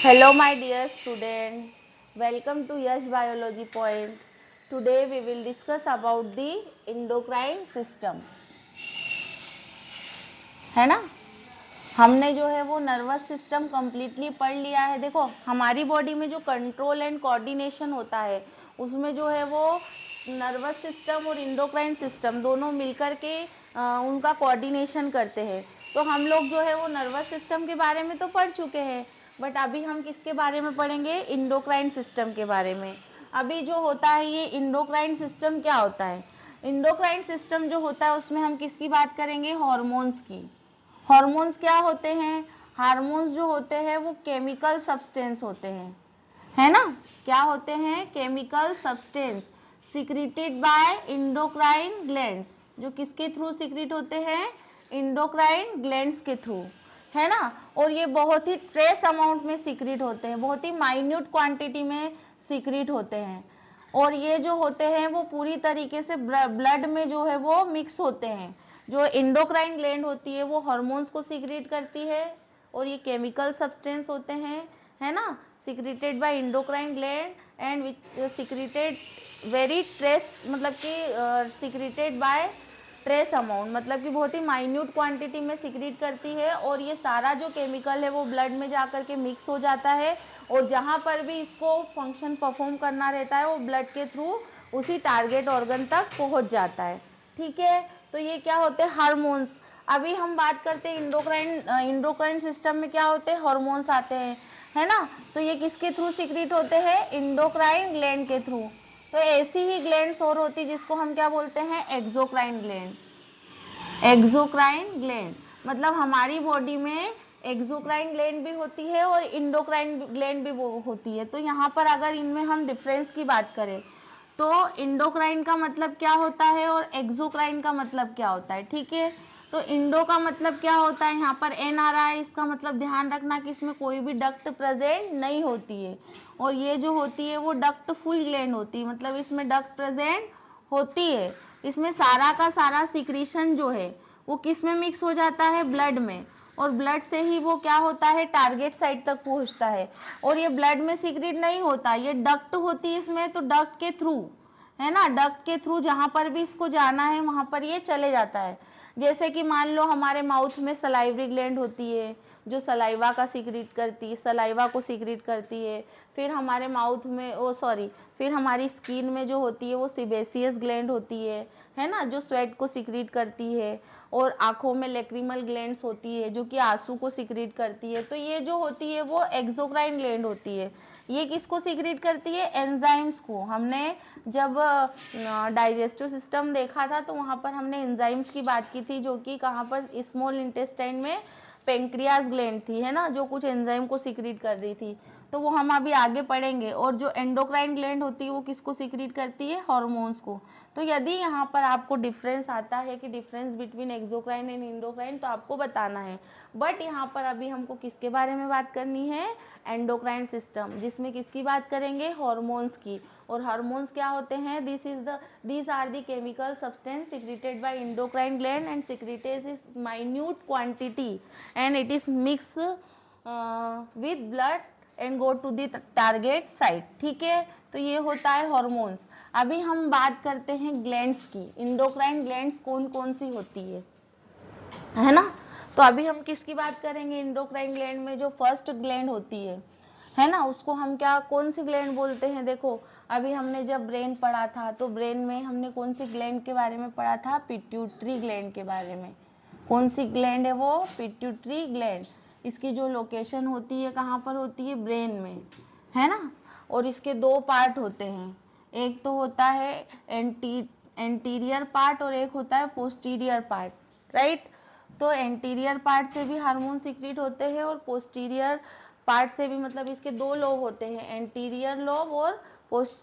Hello, my dear student. Welcome to Yash Biology Point. Today we will discuss about the endocrine system. है ना, हमने जो है वो नर्वस सिस्टम कम्प्लीटली पढ़ लिया है। देखो हमारी बॉडी में जो कंट्रोल एंड कोऑर्डिनेशन होता है उसमें जो है वो नर्वस सिस्टम और इंडोक्राइन सिस्टम दोनों मिलकर के उनका कोऑर्डिनेशन करते हैं। तो हम लोग जो है वो नर्वस सिस्टम के बारे में तो पढ़ चुके हैं, बट अभी हम किसके बारे में पढ़ेंगे? इंडोक्राइन सिस्टम के बारे में। अभी जो होता है ये इंडोक्राइन सिस्टम क्या होता है? इंडोक्राइन सिस्टम जो होता है उसमें हम किसकी बात करेंगे? हॉर्मोन्स की। हॉर्मोन्स क्या होते हैं? हार्मोन्स जो होते हैं वो केमिकल सब्सटेंस होते हैं, है ना। क्या होते हैं? Chemical substance secreted by endocrine glands, जो किसके थ्रू सिक्रीट होते हैं? इंडोक्राइन ग्लैंड्स के थ्रू, है ना। और ये बहुत ही ट्रेस अमाउंट में सिक्रीट होते हैं, बहुत ही माइन्यूट क्वांटिटी में सिक्रीट होते हैं। और ये जो होते हैं वो पूरी तरीके से ब्लड में जो है वो मिक्स होते हैं। जो इंडोक्राइन ग्लैंड होती है वो हार्मोन्स को सिक्रीट करती है और ये केमिकल सब्सटेंस होते हैं, है ना, secreted by endocrine gland and which secreted very trace, मतलब कि सिक्रीटेड बाय ट्रेस अमाउंट, मतलब कि बहुत ही माइन्यूट क्वांटिटी में सिक्रीट करती है। और ये सारा जो केमिकल है वो ब्लड में जा कर के मिक्स हो जाता है और जहाँ पर भी इसको फंक्शन परफॉर्म करना रहता है वो ब्लड के थ्रू उसी टारगेट ऑर्गन तक पहुँच जाता है। ठीक है, तो ये क्या होते हैं? हार्मोन्स। अभी हम बात करते हैं इंडोक्राइन सिस्टम में क्या होते हैं? हार्मोन्स आते हैं, है ना। तो ये किसके थ्रू सिक्रीट होते हैं? इंडोक्राइन ग्लैंड के थ्रू। तो ऐसी ही ग्लैंड्स और होती है जिसको हम क्या बोलते हैं? Exocrine gland. एक्सोक्राइन ग्लैंड मतलब हमारी बॉडी में एक्सोक्राइन ग्लैंड भी होती है और इंडोक्राइन ग्लैंड भी वो होती है। तो यहाँ पर अगर इनमें हम डिफरेंस की बात करें तो इंडोक्राइन का मतलब क्या होता है और एक्सोक्राइन का मतलब क्या होता है? ठीक है, तो इंडो का मतलब क्या होता है? यहाँ पर एन आ रहा है, इसका मतलब ध्यान रखना कि इसमें कोई भी डक्ट प्रेजेंट नहीं होती है। और ये जो होती है वो डक्ट फुल ग्लैंड होती है, मतलब इसमें डक्ट प्रेजेंट होती है। इसमें सारा का सारा सिक्रीशन जो है वो किस में मिक्स हो जाता है? ब्लड में। और ब्लड से ही वो क्या होता है? टारगेट साइट तक पहुंचता है। और ये ब्लड में सिक्रीट नहीं होता, ये डक्ट होती है इसमें, तो डक्ट के थ्रू, है ना, डक्ट के थ्रू जहाँ पर भी इसको जाना है वहाँ पर ये चले जाता है। जैसे कि मान लो हमारे माउथ में सलाइवरी ग्लैंड होती है जो सलाइवा का सिक्रीट करती है, सलाइवा को सिक्रीट करती है। फिर हमारे माउथ में फिर हमारी स्किन में जो होती है वो सिबेसियस ग्लैंड होती है ना, जो स्वेट को सिक्रीट करती है। और आँखों में लेक्रिमल ग्लैंड्स होती है जो कि आंसू को सिक्रीट करती है। तो ये जो होती है वो एक्सोक्राइन ग्लैंड होती है। ये किसको सिक्रीट करती है? एंजाइम्स को। हमने जब डाइजेस्टिव सिस्टम देखा था तो वहाँ पर हमने एंजाइम्स की बात की थी, जो कि कहाँ पर? स्मॉल इंटेस्टाइन में पेंक्रियाज ग्लैंड थी, है ना, जो कुछ एंजाइम को सिक्रीट कर रही थी। तो वो हम अभी आगे पढ़ेंगे। और जो एंडोक्राइन ग्लैंड होती है वो किसको सिक्रीट करती है? हार्मोन्स को। तो यदि यहाँ पर आपको डिफरेंस आता है कि difference between exocrine and endocrine, तो आपको बताना है। बट यहाँ पर अभी हमको किसके बारे में बात करनी है? एंडोक्राइन सिस्टम, जिसमें किसकी बात करेंगे? हार्मोन्स की। और हार्मोन्स क्या होते हैं? these are the chemical substance secreted by endocrine gland and secreted is minute quantity and it is mixed with blood and go to the target site। ठीक है, तो ये होता है हार्मोन्स। अभी हम बात करते हैं ग्लैंड्स की। इंडोक्राइन ग्लैंड्स कौन कौन सी होती है ना। तो अभी हम किसकी बात करेंगे? इंडोक्राइन ग्लैंड में जो फर्स्ट ग्लैंड होती है ना, उसको हम क्या, कौन सी ग्लैंड बोलते हैं? देखो अभी हमने जब ब्रेन पढ़ा था तो ब्रेन में हमने कौन सी ग्लैंड के बारे में पढ़ा था? पिट्यूटरी ग्लैंड के बारे में। कौन सी ग्लैंड है वो? Pituitary gland. इसकी जो लोकेशन होती है कहाँ पर होती है? ब्रेन में, है ना। और इसके दो पार्ट होते हैं, एक तो होता है एंटीरियर पार्ट और एक होता है पोस्टीरियर पार्ट, राइट। तो एंटीरियर पार्ट से भी हार्मोन सिक्रीट होते हैं और पोस्टीरियर पार्ट से भी, मतलब इसके दो लोब होते हैं, एंटीरियर लोब और पोस्ट,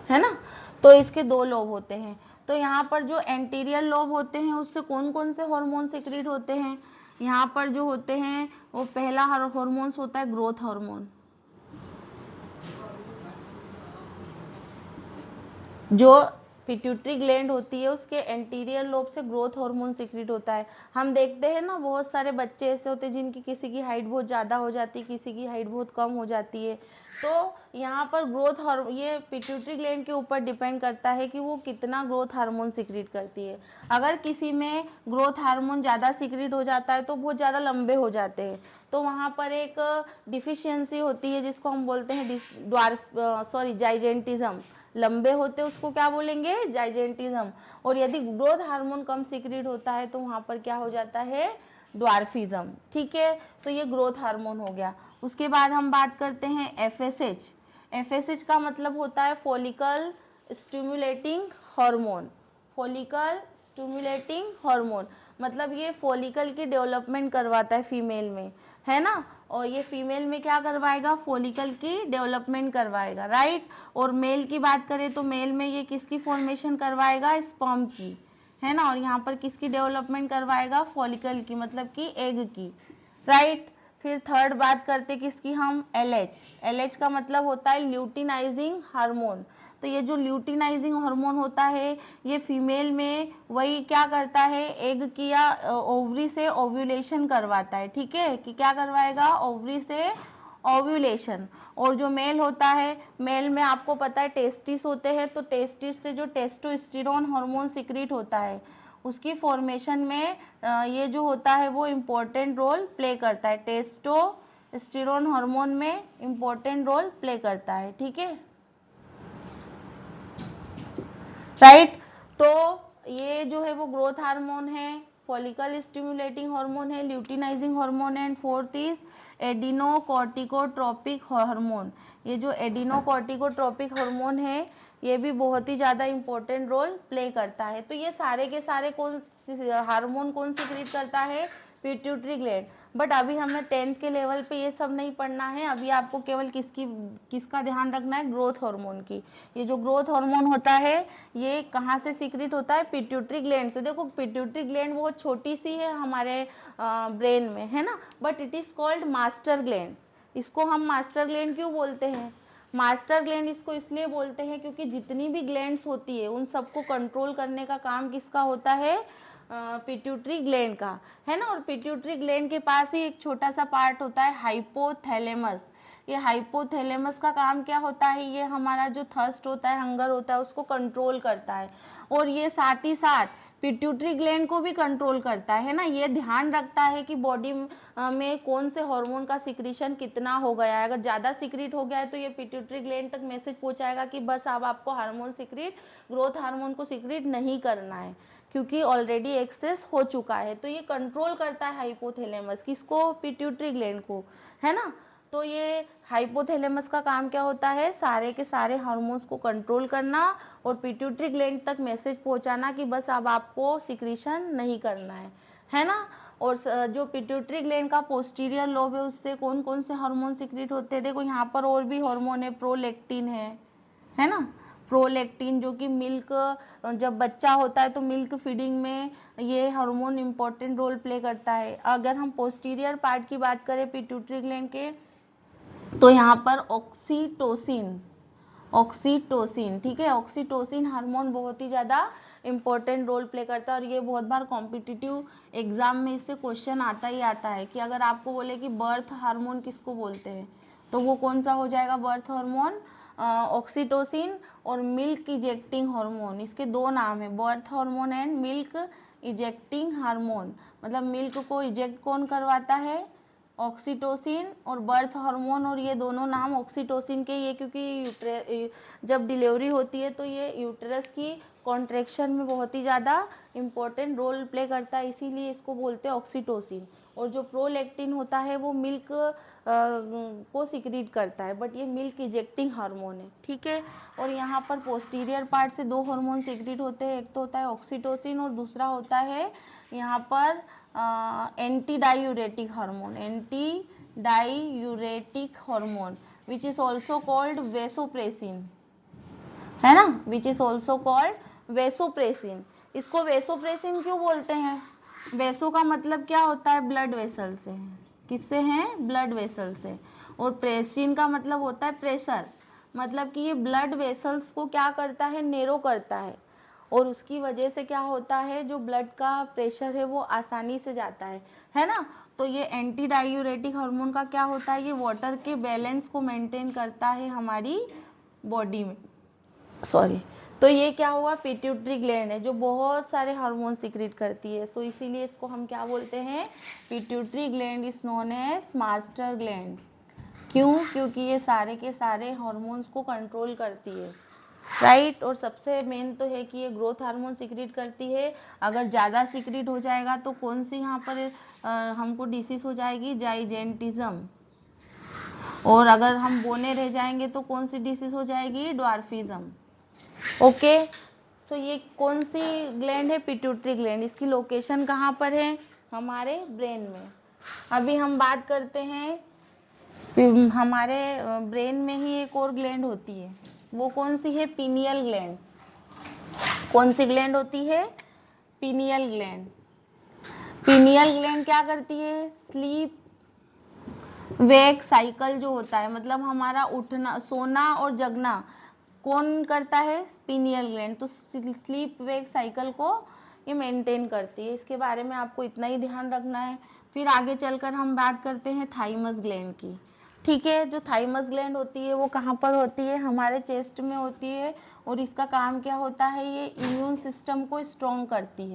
है ना। तो इसके दो लोब होते हैं। तो यहाँ पर जो एंटीरियर लोब होते हैं उससे कौन कौन से हार्मोन सिक्रीट होते हैं? यहाँ पर जो होते हैं वो पहला हार्मोन्स होता है ग्रोथ हार्मोन, जो पिट्यूटरी ग्लैंड होती है उसके एंटीरियर लोब से ग्रोथ हार्मोन सिक्रीट होता है। हम देखते हैं ना बहुत सारे बच्चे ऐसे होते हैं जिनकी किसी की हाइट बहुत ज़्यादा हो जाती है, किसी की हाइट बहुत कम हो जाती है। तो यहाँ पर ग्रोथ हार्मोन ये पिट्यूटरी ग्लैंड के ऊपर डिपेंड करता है कि वो कितना ग्रोथ हार्मोन सिक्रीट करती है। अगर किसी में ग्रोथ हार्मोन ज़्यादा सिक्रीट हो जाता है तो बहुत ज़्यादा लंबे हो जाते हैं, तो वहाँ पर एक डिफिशियंसी होती है जिसको हम बोलते हैं जाइजेंटिज्म। लंबे होते उसको क्या बोलेंगे, जाइजेंटिज्म। और यदि ग्रोथ हार्मोन कम सिक्रीट होता है तो वहाँ पर क्या हो जाता है, ड्वार्फिज्म। ठीक है, तो ये ग्रोथ हार्मोन हो गया। उसके बाद हम बात करते हैं एफएसएच। एफएसएच का मतलब होता है follicle stimulating hormone. Follicle stimulating hormone मतलब ये फॉलिकल की डेवलपमेंट करवाता है फीमेल में, है ना। और ये फीमेल में क्या करवाएगा, फॉलिकल की डेवलपमेंट करवाएगा, राइट। और मेल की बात करें तो मेल में ये किसकी फॉर्मेशन करवाएगा, स्पर्म की, है ना। और यहाँ पर किसकी डेवलपमेंट करवाएगा, फॉलिकल की, मतलब कि एग की, राइट। फिर थर्ड बात करते किसकी हम, एलएच। एलएच का मतलब होता है ल्यूटिनाइजिंग हार्मोन। तो ये जो ल्यूटिनाइजिंग हार्मोन होता है ये फीमेल में वही क्या करता है, एग की या ओवरी से ओव्यूलेशन करवाता है। ठीक है, कि क्या करवाएगा, ओवरी से ओव्यूलेशन। और जो मेल होता है, मेल में आपको पता है टेस्टिस होते हैं, तो टेस्टिस से जो टेस्टोस्टेरोन हार्मोन सिक्रीट होता है उसकी फॉर्मेशन में ये जो होता है वो इम्पोर्टेंट रोल प्ले करता है। टेस्टोस्टेरोन हार्मोन में इम्पोर्टेंट रोल प्ले करता है। ठीक है, राइट। तो ये जो है वो ग्रोथ हार्मोन है, फॉलिकल स्टिमुलेटिंग हार्मोन है, ल्यूटिनाइजिंग हार्मोन है, एंड फोर्थ इज एडिनोकॉर्टिकोट्रोपिक हार्मोन। ये जो एडिनोकॉर्टिकोट्रोपिक हार्मोन है ये भी बहुत ही ज़्यादा इंपॉर्टेंट रोल प्ले करता है। तो ये सारे के सारे कौन हार्मोन कौन सिक्रीट करता है, पिट्यूटरी ग्लैंड। बट अभी हमें 10th के लेवल पे ये सब नहीं पढ़ना है, अभी आपको केवल किसका ध्यान रखना है, ग्रोथ हार्मोन की। ये जो ग्रोथ हार्मोन होता है ये कहाँ से सिक्रीट होता है, पिट्यूटरी ग्लैंड से। देखो पिट्यूटरी ग्लैंड बहुत छोटी सी है हमारे ब्रेन में, है ना, but it is called master gland. इसको हम मास्टर ग्लैंड क्यों बोलते हैं, मास्टर ग्लैंड इसको इसलिए बोलते हैं क्योंकि जितनी भी ग्लैंड्स होती है उन सबको कंट्रोल करने का काम किसका होता है, पिट्यूटरी ग्लैंड का, है ना। और पिट्यूटरी ग्लैंड के पास ही एक छोटा सा पार्ट होता है हाइपोथैलेमस। ये हाइपोथैलेमस का काम क्या होता है, ये हमारा जो थर्स्ट होता है, हंगर होता है, उसको कंट्रोल करता है। और ये साथ ही साथ पिट्यूटरी ग्लैंड को भी कंट्रोल करता है ना। ये ध्यान रखता है कि बॉडी में कौन से हार्मोन का सिक्रीशन कितना हो गया है। अगर ज़्यादा सिक्रीट हो गया है तो ये पिट्यूटरी ग्लैंड तक मैसेज पहुंचाएगा कि बस अब आपको हार्मोन सिक्रीट, ग्रोथ हार्मोन को सिक्रीट नहीं करना है क्योंकि ऑलरेडी एक्सेस हो चुका है। तो ये कंट्रोल करता है हाइपोथैलेमस, किसको, पिट्यूटरी ग्लैंड को, है ना। तो ये हाइपोथैलेमस का काम क्या होता है, सारे के सारे हार्मोन्स को कंट्रोल करना और पिट्यूटरी ग्लैंड तक मैसेज पहुंचाना कि बस अब आपको सिक्रीशन नहीं करना है ना। और जो पिट्यूटरी ग्लैंड का पोस्टीरियर लोब है उससे कौन कौन से हार्मोन सिक्रीट होते हैं, देखो यहाँ पर और भी हार्मोन है, प्रोलैक्टिन है ना। प्रोलैक्टिन जो कि मिल्क, जब बच्चा होता है तो मिल्क फीडिंग में ये हार्मोन इम्पोर्टेंट रोल प्ले करता है। अगर हम पोस्टीरियर पार्ट की बात करें पिट्यूटरी ग्लैंड के तो यहाँ पर ऑक्सीटोसिन, ठीक है, ऑक्सीटोसिन हार्मोन बहुत ही ज़्यादा इम्पोर्टेंट रोल प्ले करता है। और ये बहुत बार कॉम्पिटिटिव एग्जाम में इससे क्वेश्चन आता ही आता है कि अगर आपको बोले कि बर्थ हार्मोन किसको बोलते हैं तो वो कौन सा हो जाएगा, बर्थ हार्मोन ऑक्सीटोसिन। और मिल्क इजेक्टिंग हार्मोन, इसके दो नाम है, birth hormone and milk ejecting hormone. मतलब मिल्क को इजेक्ट कौन करवाता है, ऑक्सीटोसिन, और बर्थ हार्मोन। और ये दोनों नाम ऑक्सीटोसिन के ये क्योंकि जब डिलीवरी होती है तो ये यूट्रस की कॉन्ट्रैक्शन में बहुत ही ज़्यादा इम्पोर्टेंट रोल प्ले करता है, इसीलिए इसको बोलते हैं ऑक्सीटोसिन। और जो प्रोलैक्टिन होता है वो मिल्क को सिक्रीट करता है, बट ये मिल्क इजेक्टिंग हार्मोन है, ठीक है। और यहाँ पर पोस्टीरियर पार्ट से दो हार्मोन सिक्रीट होते हैं, एक तो होता है ऑक्सीटोसिन और दूसरा होता है यहाँ पर anti diuretic hormone which is also called vasopressin, है ना, which is also called vasopressin. इसको वेसोप्रेसिन क्यों बोलते हैं, वेसो का मतलब क्या होता है, ब्लड वेसल से, किससे हैं, ब्लड वेसल से। और प्रेसिन का मतलब होता है प्रेशर, मतलब कि ये ब्लड वेसल्स को क्या करता है, नेरो करता है। और उसकी वजह से क्या होता है, जो ब्लड का प्रेशर है वो आसानी से जाता है ना। तो ये एंटी डायूरेटिक हार्मोन का क्या होता है, ये वाटर के बैलेंस को मेंटेन करता है हमारी बॉडी में, सॉरी। तो ये क्या हुआ, पिट्यूटरी ग्लैंड है जो बहुत सारे हार्मोन सिक्रीट करती है। सो इसीलिए इसको हम क्या बोलते हैं, pituitary gland is known as master gland. क्यों, क्योंकि ये सारे के सारे हार्मोन्स को कंट्रोल करती है, राइट। और सबसे मेन तो है कि ये ग्रोथ हार्मोन सिक्रीट करती है। अगर ज़्यादा सिक्रीट हो जाएगा तो कौन सी यहाँ पर हमको डिसीज हो जाएगी, जाइजेंटिज्म। और अगर हम बोने रह जाएंगे तो कौन सी डिसीज हो जाएगी, ड्वार्फिज्म। ओके। सो ये कौन सी ग्लैंड है, पिट्यूटरी ग्लैंड। इसकी लोकेशन कहाँ पर है, हमारे ब्रेन में। अभी हम बात करते हैं, हमारे ब्रेन में ही एक और ग्लैंड होती है, वो कौन सी है, पीनियल ग्लैंड। कौन सी ग्लैंड होती है, पीनियल ग्लैंड। पीनियल ग्लैंड क्या करती है, स्लीप वेक साइकिल जो होता है, मतलब हमारा उठना, सोना और जगना कौन करता है, पीनियल ग्लैंड। तो स्लीप वेक साइकिल को ये मेंटेन करती है। इसके बारे में आपको इतना ही ध्यान रखना है। फिर आगे चलकर हम बात करते हैं थाइमस ग्लैंड की, ठीक है। जो थाइमस ग्लैंड होती है वो कहाँ पर होती है, हमारे चेस्ट में होती है। और इसका काम क्या होता है, ये इम्यून सिस्टम को स्ट्रॉन्ग करती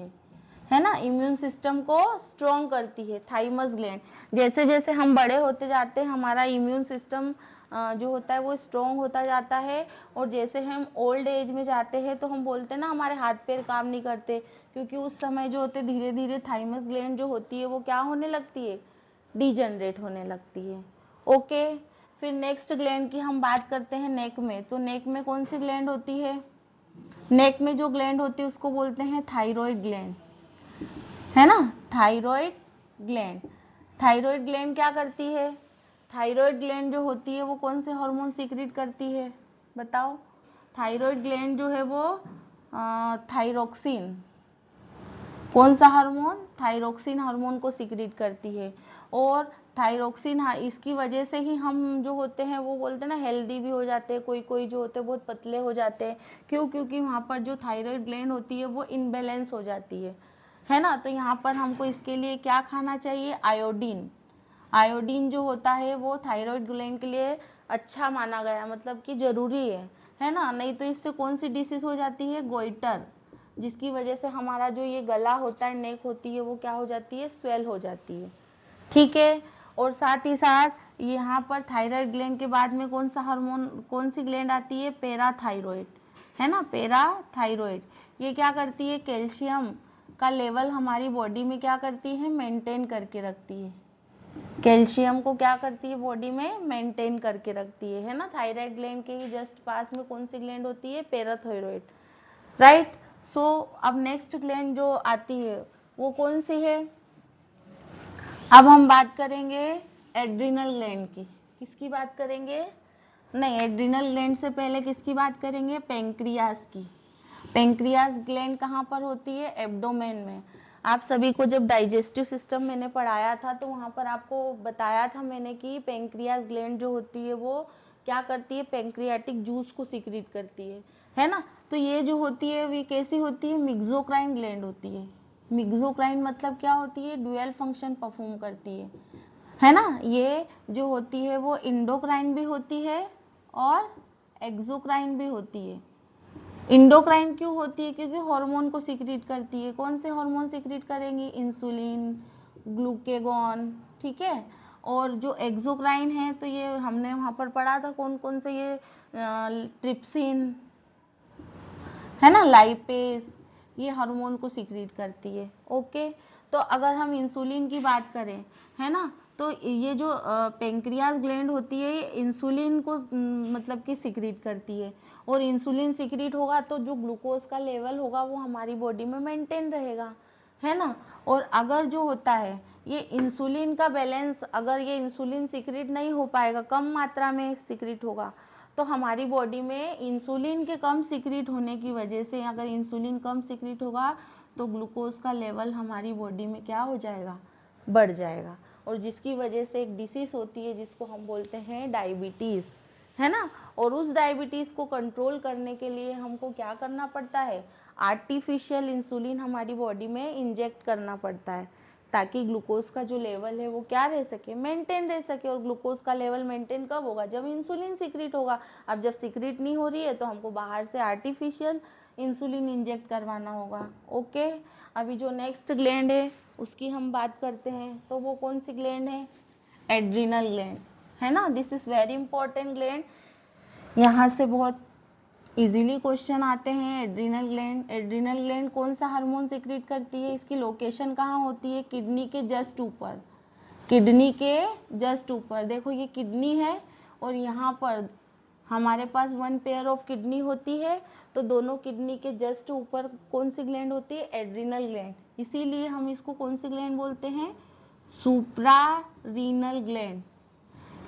है ना, इम्यून सिस्टम को स्ट्रॉन्ग करती है थाइमस ग्लैंड। जैसे जैसे हम बड़े होते जाते हैं हमारा इम्यून सिस्टम जो होता है वो स्ट्रॉन्ग होता जाता है। और जैसे हम ओल्ड एज में जाते हैं तो हम बोलते हैं ना हमारे हाथ पैर काम नहीं करते, क्योंकि उस समय जो होते धीरे धीरे थाइमस ग्लैंड जो होती है वो क्या होने लगती है, डिजनरेट होने लगती है। ओके। फिर नेक्स्ट ग्लैंड की हम बात करते हैं नेक में। तो नेक में कौन सी ग्लैंड होती है, नेक में जो ग्लैंड होती है उसको बोलते हैं थायराइड ग्लैंड, है ना, थायराइड ग्लैंड। थायराइड ग्लैंड क्या करती है, थायराइड ग्लैंड जो होती है वो कौन से हार्मोन सिक्रीट करती है, बताओ। थायराइड ग्लैंड जो है वो थायरोक्सिन, कौन सा हार्मोन, थायरोक्सिन हार्मोन को सिक्रीट करती है। और थायरोक्सिन, इसकी वजह से ही हम जो होते हैं वो बोलते हैं ना हेल्दी भी हो जाते हैं, कोई कोई जो होते हैं बहुत पतले हो जाते हैं। क्यों, क्योंकि वहाँ पर जो थायराइड ग्लैंड होती है वो इनबैलेंस हो जाती है ना। तो यहाँ पर हमको इसके लिए क्या खाना चाहिए, आयोडीन। आयोडीन जो होता है वो थायराइड ग्लैंड के लिए अच्छा माना गया, मतलब कि ज़रूरी है ना। नहीं तो इससे कौन सी डिसीज़ हो जाती है, गोइटर, जिसकी वजह से हमारा जो ये गला होता है, नेक होती है, वो क्या हो जाती है, स्वेल हो जाती है, ठीक है। और साथ ही साथ यहाँ पर थायराइड ग्लैंड के बाद में कौन सा हार्मोन, कौन सी ग्लैंड आती है, पैराथायरॉइड, है ना, पैराथायरॉइड। ये क्या करती है, कैल्शियम का लेवल हमारी बॉडी में क्या करती है, मेंटेन करके रखती है। कैल्शियम को क्या करती है, बॉडी में मेंटेन करके रखती है ना। थायराइड ग्लैंड के ही जस्ट पास में कौन सी ग्लैंड होती है, पैराथायरॉइड, राइट। सो अब नेक्स्ट ग्लैंड जो आती है वो कौन सी है, अब हम बात करेंगे एड्रिनल ग्लैंड की। किसकी बात करेंगे, नहीं, एड्रिनल ग्लैंड से पहले किसकी बात करेंगे, पेंक्रियास की। पेंक्रियास ग्लैंड कहाँ पर होती है, एब्डोमेन में। आप सभी को जब डाइजेस्टिव सिस्टम मैंने पढ़ाया था तो वहाँ पर आपको बताया था मैंने कि पेंक्रियास ग्लैंड जो होती है वो क्या करती है, पेंक्रियाटिक जूस को सिक्रीट करती है ना। तो ये जो होती है वे कैसी होती है, मिक्सोक्राइन ग्लैंड होती है। मिक्सोक्राइन मतलब क्या होती है, ड्यूअल फंक्शन परफॉर्म करती है ना। ये जो होती है वो इंडोक्राइन भी होती है और एक्सोक्राइन भी होती है। इंडोक्राइन क्यों होती है, क्योंकि हार्मोन को सिक्रीट करती है। कौन से हार्मोन सिक्रीट करेंगी, इंसुलिन, ग्लूकेगॉन, ठीक है। और जो एक्सोक्राइन है तो ये हमने वहाँ पर पढ़ा था कौन कौन से, ये ट्रिप्सिन, है ना, लाइपेस, ये हार्मोन को सिक्रीट करती है। ओके। तो अगर हम इंसुलिन की बात करें, है ना, तो ये जो पेंक्रियास ग्लैंड होती है ये इंसुलिन को मतलब कि सिक्रीट करती है। और इंसुलिन सिक्रीट होगा तो जो ग्लूकोज का लेवल होगा वो हमारी बॉडी में मेंटेन रहेगा, है ना। और अगर जो होता है ये इंसुलिन का बैलेंस, अगर ये इंसुलिन सिक्रीट नहीं हो पाएगा, कम मात्रा में सिक्रीट होगा, तो हमारी बॉडी में इंसुलिन के कम सिक्रीट होने की वजह से, अगर इंसुलिन कम सिक्रीट होगा तो ग्लूकोज का लेवल हमारी बॉडी में क्या हो जाएगा, बढ़ जाएगा। और जिसकी वजह से एक डिसीज़ होती है जिसको हम बोलते हैं डायबिटीज़, है ना। और उस डायबिटीज़ को कंट्रोल करने के लिए हमको क्या करना पड़ता है, आर्टिफिशियल इंसुलिन हमारी बॉडी में इंजेक्ट करना पड़ता है ताकि ग्लूकोज का जो लेवल है वो क्या रह सके, मेंटेन रह सके। और ग्लूकोज का लेवल मेंटेन कब होगा, जब इंसुलिन सीक्रेट होगा। अब जब सीक्रेट नहीं हो रही है तो हमको बाहर से आर्टिफिशियल इंसुलिन इंजेक्ट करवाना होगा। ओके, अभी जो नेक्स्ट ग्लैंड है उसकी हम बात करते हैं, तो वो कौन सी ग्लैंड है, एड्रिनल ग्लैंड, है ना। This is very important gland, यहाँ से बहुत इजीली क्वेश्चन आते हैं। एड्रिनल ग्लैंड, एड्रिनल ग्लैंड कौन सा हार्मोन सीक्रेट करती है, इसकी लोकेशन कहाँ होती है, किडनी के जस्ट ऊपर, किडनी के जस्ट ऊपर। देखो ये किडनी है और यहाँ पर हमारे पास वन पेयर ऑफ किडनी होती है, तो दोनों किडनी के जस्ट ऊपर कौन सी ग्लैंड होती है, एड्रिनल ग्लैंड। इसीलिए हम इसको कौन सी ग्लैंड बोलते हैं, सुप्रारीनल ग्लैंड।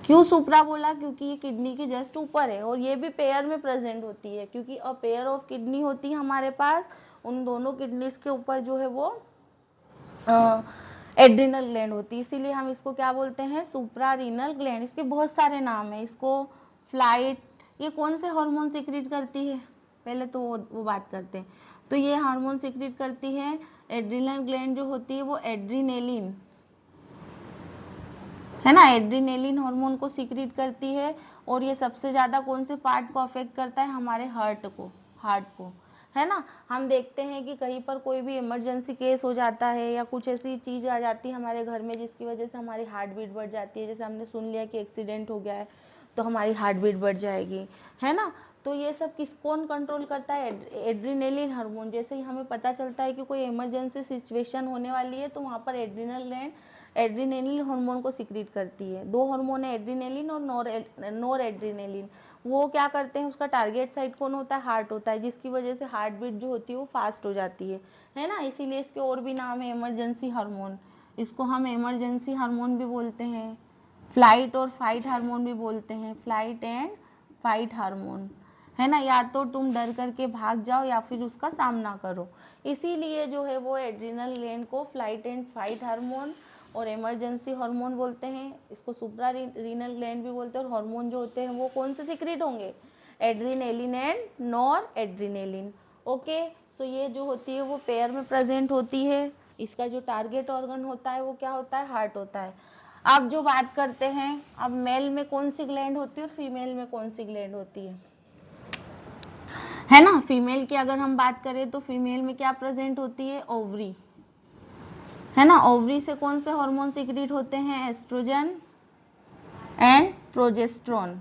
क्यों सुप्रा बोला, क्योंकि ये किडनी के जस्ट ऊपर है और ये भी पेयर में प्रेजेंट होती है, क्योंकि अ पेयर ऑफ किडनी होती है हमारे पास, उन दोनों किडनीज के ऊपर जो है वो एड्रिनल ग्लैंड होती है, इसीलिए हम इसको क्या बोलते हैं, सुप्रारीनल ग्लैंड। इसके बहुत सारे नाम है, इसको फ्लाइट, ये कौन से हार्मोन सीक्रेट करती है, पहले तो वो बात करते हैं। तो ये हार्मोन सीक्रेट करती है, एड्रिनल ग्लैंड जो होती है वो एड्रीनेलिन, है ना, एड्रीनेलिन हार्मोन को सीक्रेट करती है। और ये सबसे ज़्यादा कौन से पार्ट को अफेक्ट करता है, हमारे हार्ट को, है ना। हम देखते हैं कि कहीं पर कोई भी इमरजेंसी केस हो जाता है या कुछ ऐसी चीज़ आ जाती है हमारे घर में जिसकी वजह से हमारी हार्ट बीट बढ़ जाती है, जैसे हमने सुन लिया कि एक्सीडेंट हो गया है तो हमारी हार्ट बीट बढ़ जाएगी, है ना। तो ये सब कौन कंट्रोल करता है, एड्रीनेलिन हार्मोन। जैसे ही हमें पता चलता है कि कोई इमरजेंसी सिचुएशन होने वाली है तो वहाँ पर एड्रिनल ग्लैंड एड्रीनेलिन हार्मोन को सीक्रेट करती है। दो हार्मोन है, एड्रीनेलिन और नोर एड्रीनेलिन। वो क्या करते हैं, उसका टारगेट साइट कौन होता है, हार्ट होता है, जिसकी वजह से हार्ट बीट जो होती है वो फास्ट हो जाती है ना। इसीलिए इसके और भी नाम है, इमरजेंसी हार्मोन, इसको हम इमरजेंसी हार्मोन भी बोलते हैं, फ्लाइट और फाइट हार्मोन भी बोलते हैं, फ्लाइट एंड फाइट हार्मोन, है ना। या तो तुम डर करके भाग जाओ या फिर उसका सामना करो, इसीलिए जो है वो एड्रिनल ग्लैंड को फ्लाइट एंड फाइट हार्मोन और इमरजेंसी हार्मोन बोलते हैं। इसको सुप्रारीनल ग्लैंड भी बोलते हैं। और हार्मोन जो होते हैं वो कौन से सीक्रेट होंगे, adrenaline and noradrenaline. Okay, so ये जो होती है वो पेयर में प्रेजेंट होती है। इसका जो टारगेट ऑर्गन होता है वो क्या होता है, हार्ट होता है। अब जो बात करते हैं, अब मेल में कौन सी ग्लैंड होती है और फीमेल में कौन सी ग्लैंड होती है ना। फीमेल की अगर हम बात करें तो फीमेल में क्या प्रेजेंट होती है, ओवरी, है ना। ओवरी से कौन से हार्मोन सीक्रेट होते हैं, estrogen and progesterone,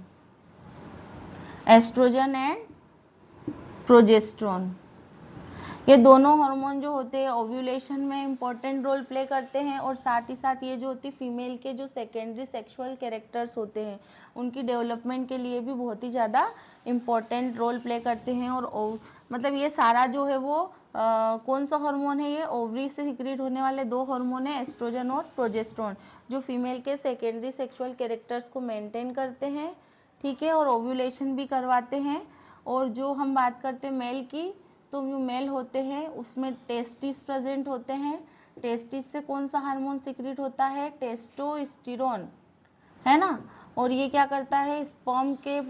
estrogen and progesterone. ये दोनों हार्मोन जो होते हैं ओव्यूलेशन में इम्पॉर्टेंट रोल प्ले करते हैं। और साथ ही साथ ये जो होती है फीमेल के जो सेकेंडरी सेक्सुअल कैरेक्टर्स होते हैं उनकी डेवलपमेंट के लिए भी बहुत ही ज़्यादा इम्पॉर्टेंट रोल प्ले करते हैं। और मतलब ये सारा जो है वो कौन सा हार्मोन है, ये ओवरी से सीक्रेट होने वाले दो हार्मोन है, एस्ट्रोजन और प्रोजेस्टेरोन, जो फीमेल के सेकेंडरी सेक्सुअल कैरेक्टर्स को मेंटेन करते हैं, ठीक है, और ओव्यूलेशन भी करवाते हैं। और जो हम बात करते हैं मेल की, तो जो मेल होते हैं उसमें टेस्टिस प्रेजेंट होते हैं। टेस्टिस से कौन सा हार्मोन सीक्रेट होता है, टेस्टोस्टेरोन, है ना। और ये क्या करता है, स्पर्म के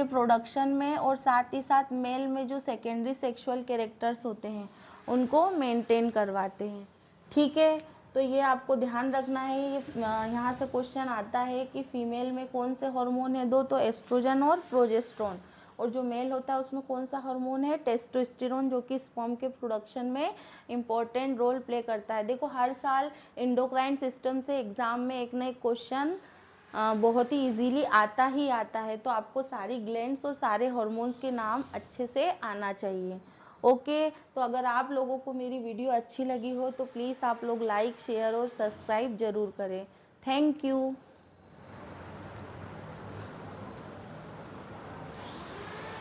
प्रोडक्शन में और साथ ही साथ मेल में जो सेकेंडरी सेक्सुअल कैरेक्टर्स होते हैं उनको मेंटेन करवाते हैं, ठीक है। तो ये आपको ध्यान रखना है, ये यहाँ से क्वेश्चन आता है कि फीमेल में कौन से हार्मोन है, दो तो एस्ट्रोजन और प्रोजेस्टेरोन। और जो मेल होता है उसमें कौन सा हार्मोन है, टेस्टोस्टेरोन, जो कि स्पर्म के प्रोडक्शन में इम्पॉर्टेंट रोल प्ले करता है। देखो हर साल एंडोक्राइन सिस्टम से एग्जाम में एक ना एक क्वेश्चन बहुत ही इजीली आता ही आता है। तो आपको सारी ग्लैंड्स और सारे हार्मोन्स के नाम अच्छे से आना चाहिए। ओके, तो अगर आप लोगों को मेरी वीडियो अच्छी लगी हो तो प्लीज़ आप लोग लाइक, शेयर और सब्सक्राइब ज़रूर करें। Thank you.